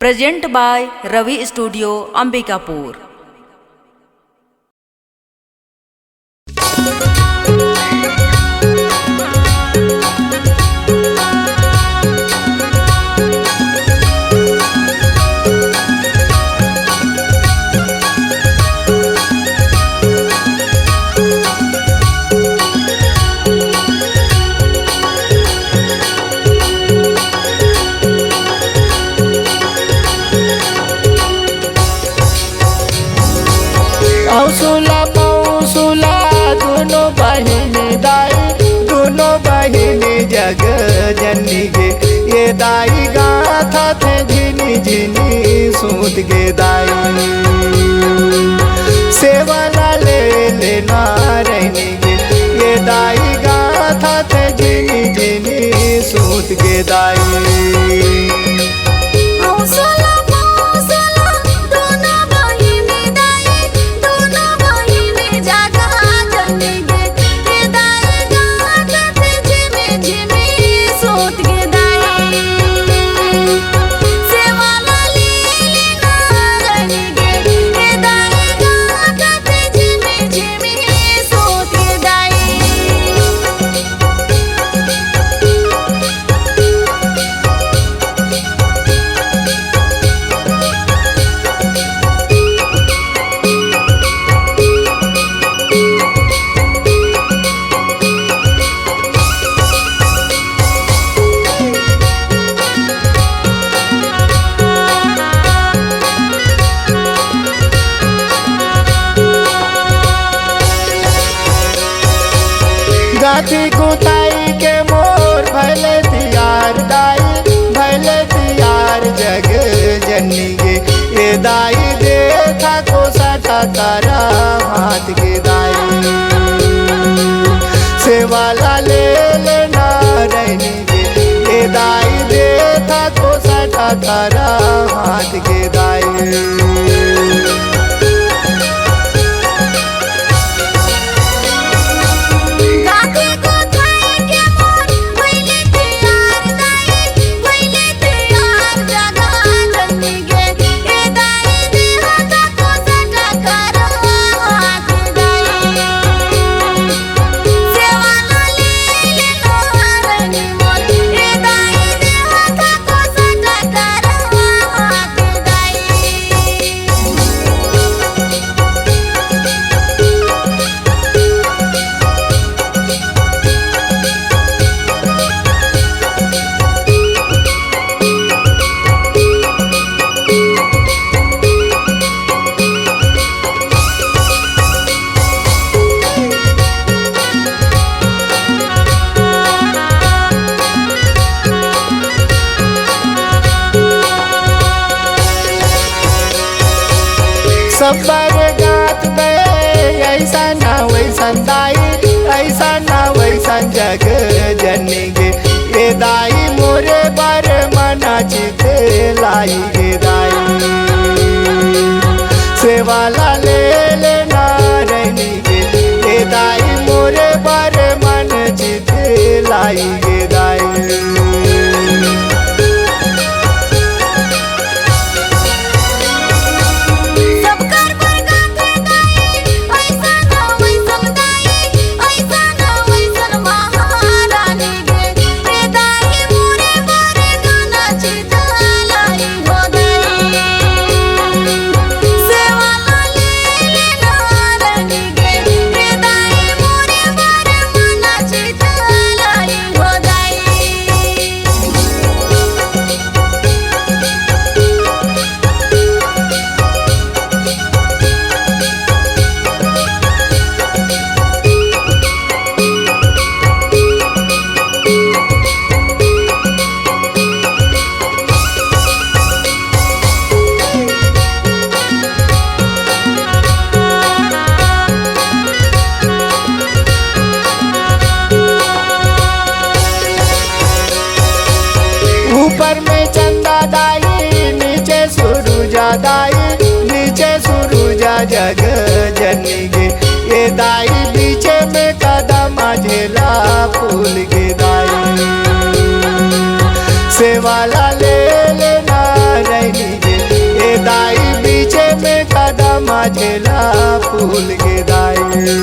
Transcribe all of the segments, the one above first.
Present by Ravi studio Ambikapur. औसुला मौसुला दोनों बहिनी दाई, दोनों बहिनी जग जननी गे। ये दाई गाथा थे झिनी झिनी सूत गे दाई, सेवाला ले लेना रहनी गे। ये दाई गाथा थे झिनी झिनी सूत गे दाई। गाथी गुताई के मोर भले तियार दाई, भले तियार जग जननी गे। ये दाई देखा को सटा करा हाथ के दाई, सेवाला ले लेना रहनी गे। ये दाई देखा को सटा करा हाथ के दाई। सबर गात में ऐसा ना वैसा दाई, ऐसा ना वैसा जग जननी गे। ये दाई मोरे बार मना चिते लाई गे दाई, सेवाला ले लेना रहनी गे। ये दाई मोरे बार मन चिते लाई गे दाई। ऊपर में चंदा दाई, नीचे सुरुजा दाई, नीचे सुरुजा जग जननी गे। ये दाई पीछे में कदम झेला फूल गे दाई, सेवाला ले लेना रहनी ठेला फूल गे दाई।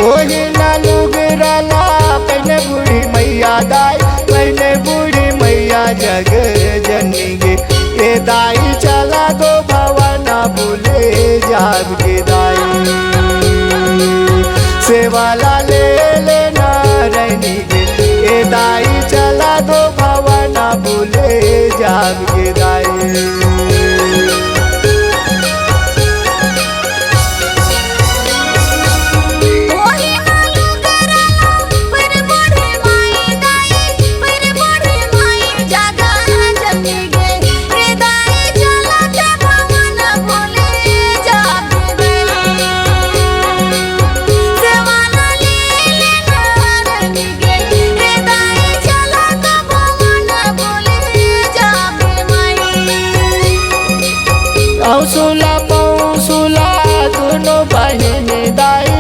ओही लालू गिराला पहले बूढ़ी मैया दाई, पहले बूढ़ी मैया जग जननी गे। ये दाई चला दो भवाना भूले जाग गे दाई। सेवाला ले लेना रहनी गे। ये दाई चला दो भवाना भूले जाग गे दाई। औसुला पौसुला दोनों बहन दाई,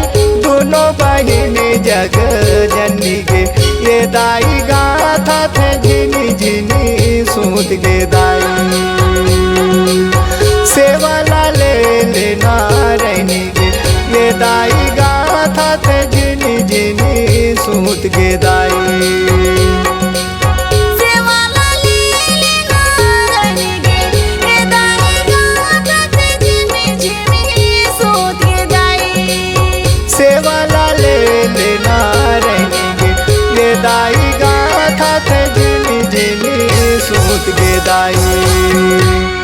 दोनों बहन जग जननी गे। ये दाई गाथा थे झिनी झिनी सूत गे दाई। सेवाला ले लेना रहनी गे। ये दाई गाथा थे झिनी झिनी सूत गे दाई। सेवाला ले लेना रहेंगे। ये दाई गाथा थे झिनी झिनी सूत गे दाई।